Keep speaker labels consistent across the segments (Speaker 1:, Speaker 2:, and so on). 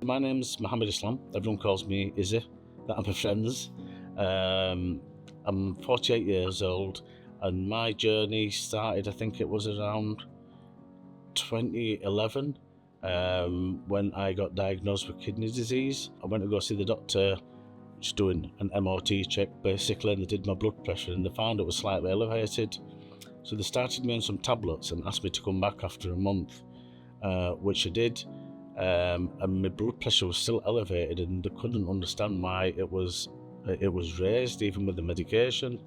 Speaker 1: My name's Mohammed Islam. Everyone calls me Izzy, that I'm my friends. I'm 48 years old, and my journey started, I think it was around 2011, when I got diagnosed with kidney disease. I went to go see the doctor, just doing an MOT check basically, and they did my blood pressure and they found it was slightly elevated. So they started me on some tablets and asked me to come back after a month, which I did. And my blood pressure was still elevated, and they couldn't understand why it was raised even with the medication.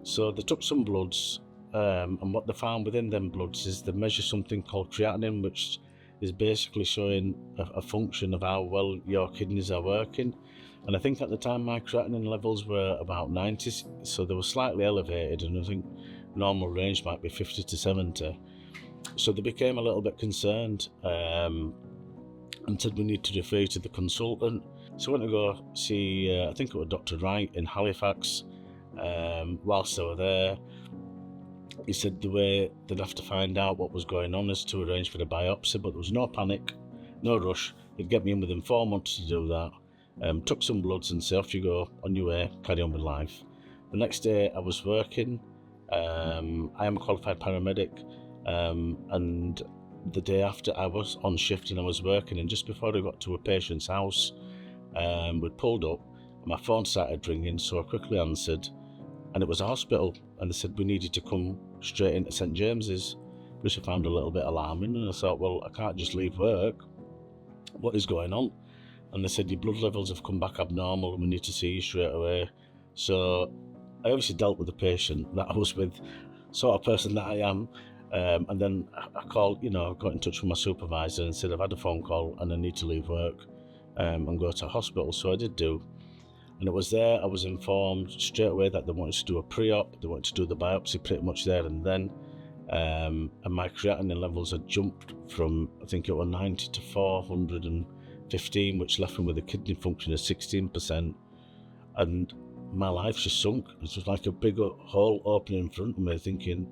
Speaker 1: So they took some bloods, and what they found within them bloods is they measure something called creatinine, which is basically showing a function of how well your kidneys are working. And I think at the time my creatinine levels were about 90, so they were slightly elevated, and I think normal range might be 50 to 70. So they became a little bit concerned, and said we need to refer you to the consultant. So I went to go see, I think it was Dr. Wright in Halifax. Whilst they were there, he said the way they'd have to find out what was going on is to arrange for the biopsy, but there was no panic, no rush. He'd get me in within 4 months to do that. Took some bloods and said, off you go, on your way, carry on with life. The next day I was working. I am a qualified paramedic, and the day after I was on shift and I was working, and just before I got to a patient's house, we'd pulled up and my phone started ringing, so I quickly answered, and it was a hospital, and they said we needed to come straight into St James's, which I found a little bit alarming. And I thought, well, I can't just leave work, what is going on? And they said your blood levels have come back abnormal and we need to see you straight away. So I obviously dealt with the patient that I was with, sort of person that I am. And then I called, got in touch with my supervisor and said I've had a phone call and I need to leave work and go to hospital. So I did do. And it was there I was informed straight away that they wanted to do a pre-op, they wanted to do the biopsy pretty much there and then. And my creatinine levels had jumped from, I think it was 90 to 415, which left me with a kidney function of 16%. And my life just sunk. It was like a big hole opening in front of me, thinking,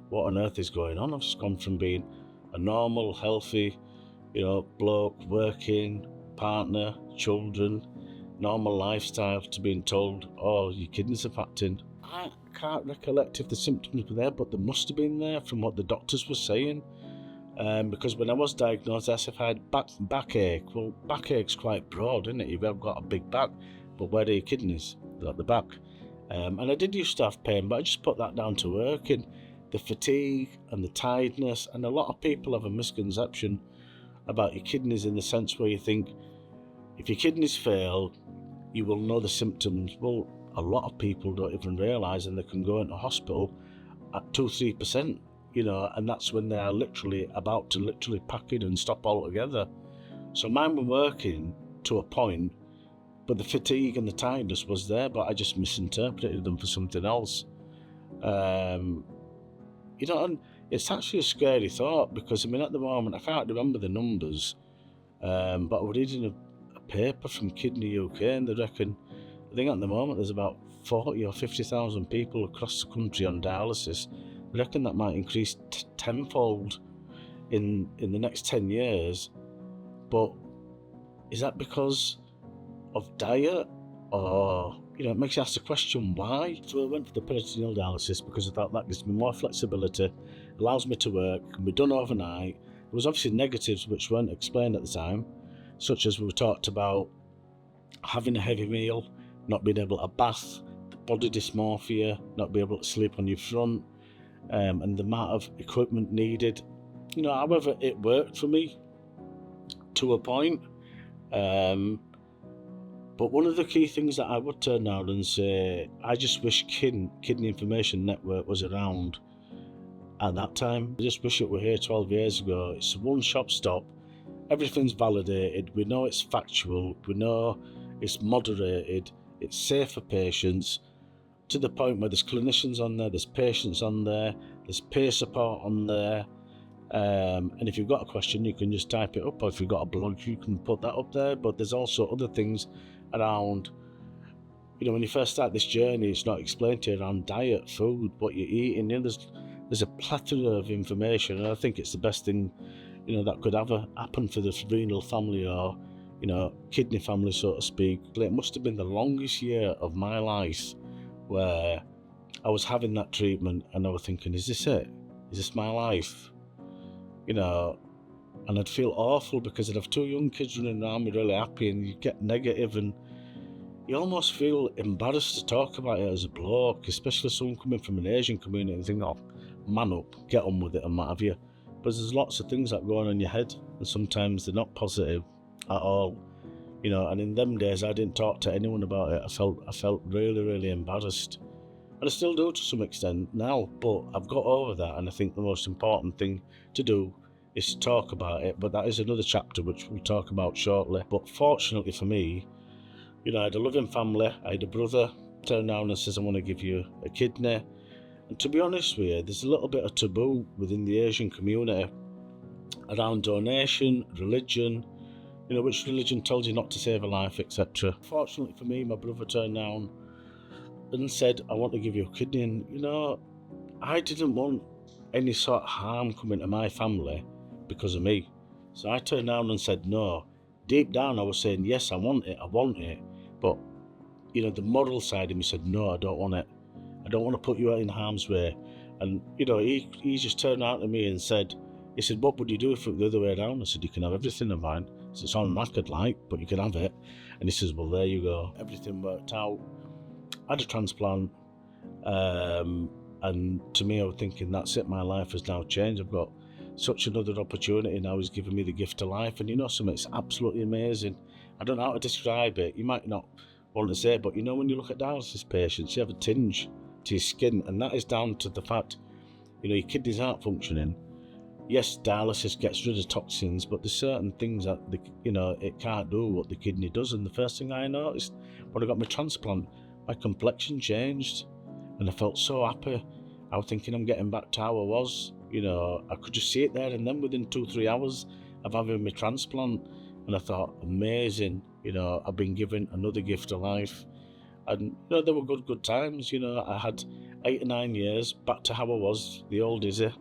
Speaker 1: what on earth is going on? I've just gone from being a normal, healthy, bloke, working, partner, children, normal lifestyle, to being told, oh, your kidneys are acting. I can't recollect if the symptoms were there, but they must have been there from what the doctors were saying. Because when I was diagnosed, I said I had backache. Well, backache's quite broad, isn't it? You've got a big back, but where are your kidneys? They're at the back. And I did used to have pain, but I just put that down to working. The fatigue and the tiredness, and a lot of people have a misconception about your kidneys in the sense where you think if your kidneys fail, you will know the symptoms. Well, a lot of people don't even realise, and they can go into hospital at 2-3%, and that's when they are literally about to pack in and stop altogether. So mine were working to a point, but the fatigue and the tiredness was there, but I just misinterpreted them for something else. And it's actually a scary thought, because at the moment I can't remember the numbers, but I was reading a paper from Kidney UK, and they reckon, I think at the moment there's about 40 or 50,000 people across the country on dialysis. They reckon that might increase tenfold in the next 10 years. But is that because of diet, or it makes you ask the question why? So I went for the peritoneal dialysis because I thought that gives me more flexibility, allows me to work, can be done overnight. There was obviously negatives which weren't explained at the time, such as we talked about having a heavy meal, not being able to bath, body dysmorphia, not being able to sleep on your front, and the amount of equipment needed. However, it worked for me to a point. But one of the key things that I would turn around and say, I just wish Kidney Information Network was around at that time. I just wish it were here 12 years ago. It's a one-shop stop. Everything's validated. We know it's factual. We know it's moderated. It's safe for patients, to the point where there's clinicians on there, there's patients on there, there's peer support on there. And if you've got a question, you can just type it up, or if you've got a blog, you can put that up there. But there's also other things around, when you first start this journey, it's not explained to you around diet, food, what you're eating. There's a plethora of information, and I think it's the best thing, that could ever happen for the renal family, or kidney family, so to speak. It must have been the longest year of my life where I was having that treatment and I was thinking, is this it? Is this my life? And I'd feel awful because I'd have two young kids running around me really happy, and you get negative and you almost feel embarrassed to talk about it as a bloke, especially someone coming from an Asian community and think, oh, man up, get on with it and what have you. But there's lots of things that go on in your head, and sometimes they're not positive at all. And in them days I didn't talk to anyone about it. I felt really, really embarrassed. And I still do to some extent now, but I've got over that, and I think the most important thing to do is to talk about it. But that is another chapter which we'll talk about shortly. But fortunately for me, I had a loving family. I had a brother turn around and says, I want to give you a kidney. And to be honest with you, there's a little bit of taboo within the Asian community around donation, religion, which religion tells you not to save a life, etc. Fortunately for me, my brother turned around and said, I want to give you a kidney. And, I didn't want any sort of harm coming to my family because of me. So I turned around and said no. Deep down I was saying, yes, I want it. But, the moral side of me said, no, I don't want it. I don't want to put you out in harm's way. And, he just turned out to me and said, what would you do if it were the other way around? I said, you can have everything of mine. So it's all knackered like, but you can have it. And he says, well, there you go. Everything worked out. I had a transplant. And to me, I was thinking, that's it. My life has now changed. I've got such another opportunity now. He's given me the gift of life. And something, it's absolutely amazing. I don't know how to describe it. You might not want to say it, but when you look at dialysis patients, you have a tinge to your skin, and that is down to the fact, your kidneys aren't functioning. Yes, dialysis gets rid of toxins, but there's certain things that it can't do what the kidney does. And the first thing I noticed when I got my transplant, my complexion changed, and I felt so happy. I was thinking I'm getting back to how I was. I could just see it there, and then within 2-3 hours of having my transplant, and I thought, amazing. I've been given another gift of life. And there were good times. I had 8 or 9 years back to how I was, the old Izzy.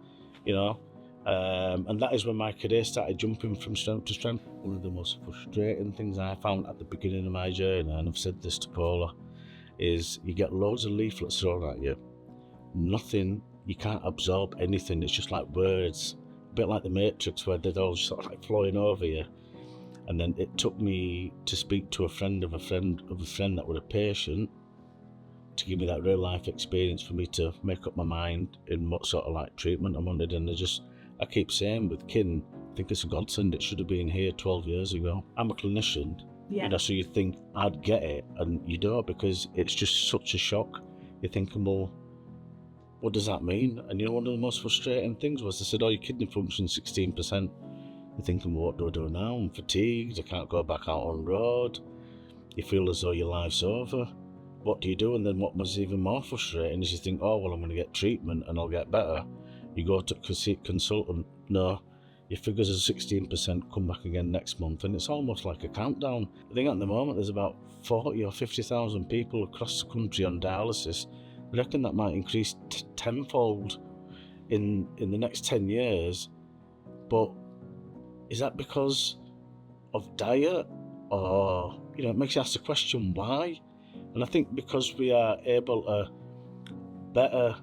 Speaker 1: And that is when my career started jumping from strength to strength. One of the most frustrating things I found at the beginning of my journey, and I've said this to Paula, is you get loads of leaflets thrown at you. Nothing, you can't absorb anything. It's just like words, a bit like the Matrix, where they're all sort of like flowing over you. And then it took me to speak to a friend of a friend that were a patient to give me that real life experience for me to make up my mind in what sort of like treatment I wanted. And I keep saying with kin, I think it's a godsend. It should have been here 12 years ago. I'm a clinician, so you think I'd get it, and you don't, because it's just such a shock. You're thinking, well, what does that mean? And one of the most frustrating things was they said, oh, your kidney function 16%. You're thinking, well, what do I do now? I'm fatigued, I can't go back out on the road. You feel as though your life's over. What do you do? And then what was even more frustrating is you think, oh, well, I'm going to get treatment and I'll get better. You go to see a consultant, no, your figures are 16%, come back again next month. And it's almost like a countdown. I think at the moment there's about 40 or 50,000 people across the country on dialysis. I reckon that might increase tenfold in the next 10 years. But is that because of diet? Or, it makes you ask the question, why? And I think because we are able to better,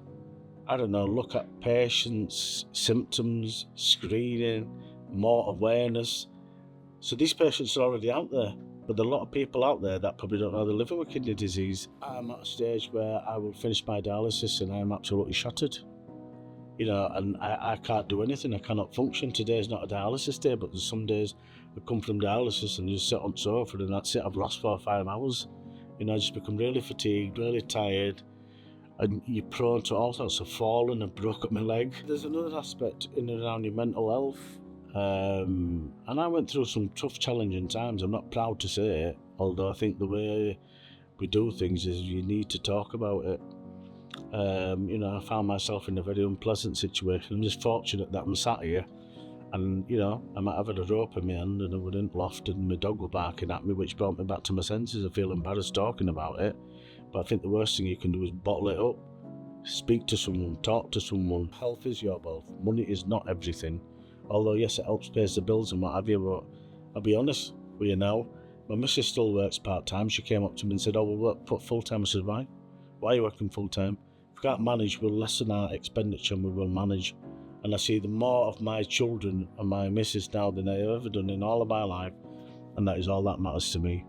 Speaker 1: look at patients' symptoms, screening, more awareness. So these patients are already out there, but there are a lot of people out there that probably don't know they're living with kidney disease. I'm at a stage where I will finish my dialysis and I'm absolutely shattered. And I can't do anything. I cannot function. Today is not a dialysis day, but there's some days I come from dialysis and just sit on the sofa and that's it. I've lost 4 or 5 hours. I just become really fatigued, really tired, and you're prone to all sorts of falling and broke up my leg. There's another aspect in and around your mental health. And I went through some tough, challenging times. I'm not proud to say it, although I think the way we do things is you need to talk about it. I found myself in a very unpleasant situation. I'm just fortunate that I'm sat here and, I might have had a rope in my hand and I was in the loft and my dog was barking at me, which brought me back to my senses. I feel embarrassed talking about it, but I think the worst thing you can do is bottle it up. Speak to someone, talk to someone. Health is your wealth. Money is not everything. Although, yes, it helps pay the bills and what have you, but I'll be honest, Well, you know, my missus still works part-time. She came up to me and said, oh, we'll work put full-time. I said, why? Why are you working full-time? If we can't manage, we'll lessen our expenditure and we will manage. And I see the more of my children and my missus now than I've ever done in all of my life. And that is all that matters to me.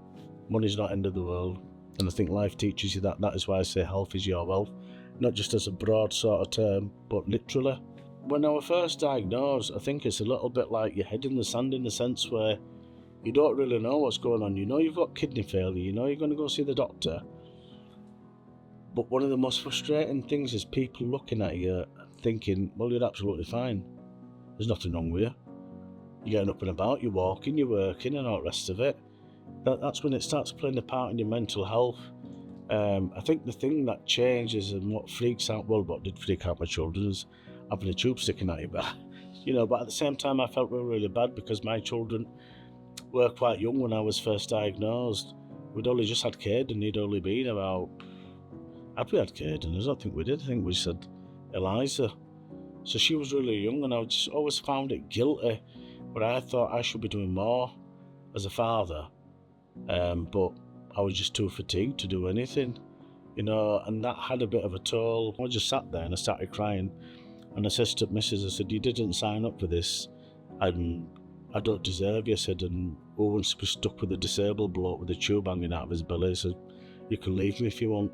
Speaker 1: Money's not the end of the world. And I think life teaches you that. That is why I say health is your wealth. Not just as a broad sort of term, but literally. When I was first diagnosed, I think it's a little bit like your head in the sand, in the sense where you don't really know what's going on. You know you've got kidney failure, you know you're going to go see the doctor. But one of the most frustrating things is people looking at you thinking, well, you're absolutely fine. There's nothing wrong with you. You're getting up and about, you're walking, you're working and all the rest of it. That's when it starts playing a part in your mental health. I think the thing that changes and what freaks out, well, what did freak out my children is having a tube sticking out your back. But at the same time I felt really, really bad because my children were quite young when I was first diagnosed. We'd only just had Caden, he'd only been about... Had we had Caden? I don't think we did. I think we said Eliza. So she was really young, and I just always found it guilty, but I thought I should be doing more as a father. But I was just too fatigued to do anything, and that had a bit of a toll. I just sat there and I started crying, and I said to Mrs. I said, you didn't sign up for this, and I don't deserve you. I said, and who wants to be stuck with a disabled bloke with a tube hanging out of his belly? I said, you can leave me if you want.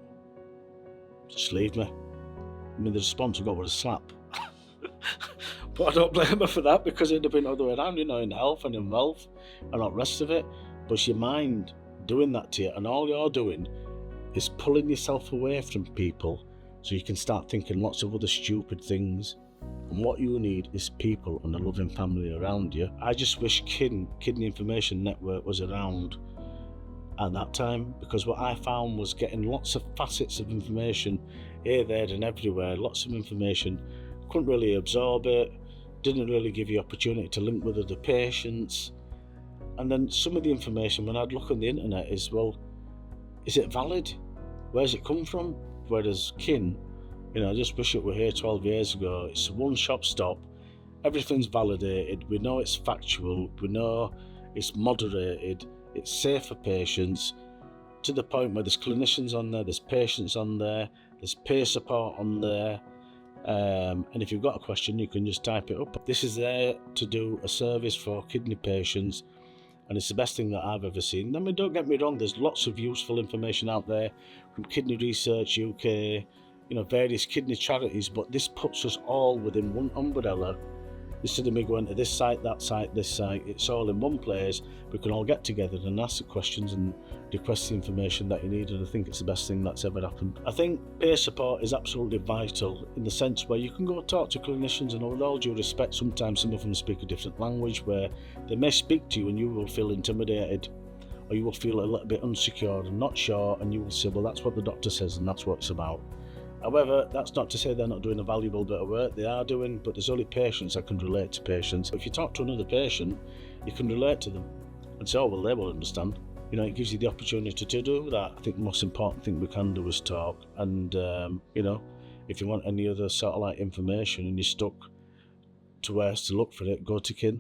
Speaker 1: Just leave me. I mean, the response I got was a slap. But I don't blame her for that, because it'd have been the other way around, in health and in wealth and all the rest of it. But it's your mind doing that to you, and all you're doing is pulling yourself away from people so you can start thinking lots of other stupid things. And what you need is people and a loving family around you. I just wish Kidney Information Network was around at that time, because what I found was getting lots of facets of information here, there and everywhere, lots of information, couldn't really absorb it, didn't really give you opportunity to link with other patients. And then some of the information, when I'd look on the internet, is, well, is it valid? Where's it come from? Whereas Kin, I just wish it were here 12 years ago. It's a one-shop stop. Everything's validated. We know it's factual. We know it's moderated. It's safe for patients, to the point where there's clinicians on there, there's patients on there, there's peer support on there. And if you've got a question, you can just type it up. This is there to do a service for kidney patients, and it's the best thing that I've ever seen. I mean, don't get me wrong, there's lots of useful information out there from Kidney Research UK, various kidney charities, but this puts us all within one umbrella. Instead of me going to this site, that site, this site, it's all in one place. We can all get together and ask the questions and request the information that you need, and I think it's the best thing that's ever happened. I think peer support is absolutely vital, in the sense where you can go talk to clinicians, and with all due respect, sometimes some of them speak a different language, where they may speak to you and you will feel intimidated, or you will feel a little bit insecure and not sure, and you will say, well, that's what the doctor says and that's what it's about. However, that's not to say they're not doing a valuable bit of work. They are doing, but there's only patients that can relate to patients. If you talk to another patient, you can relate to them and say, oh, well, they will understand. It gives you the opportunity to do that. I think the most important thing we can do is talk. And, if you want any other sort of information and you're stuck to where to look for it, go to Kin.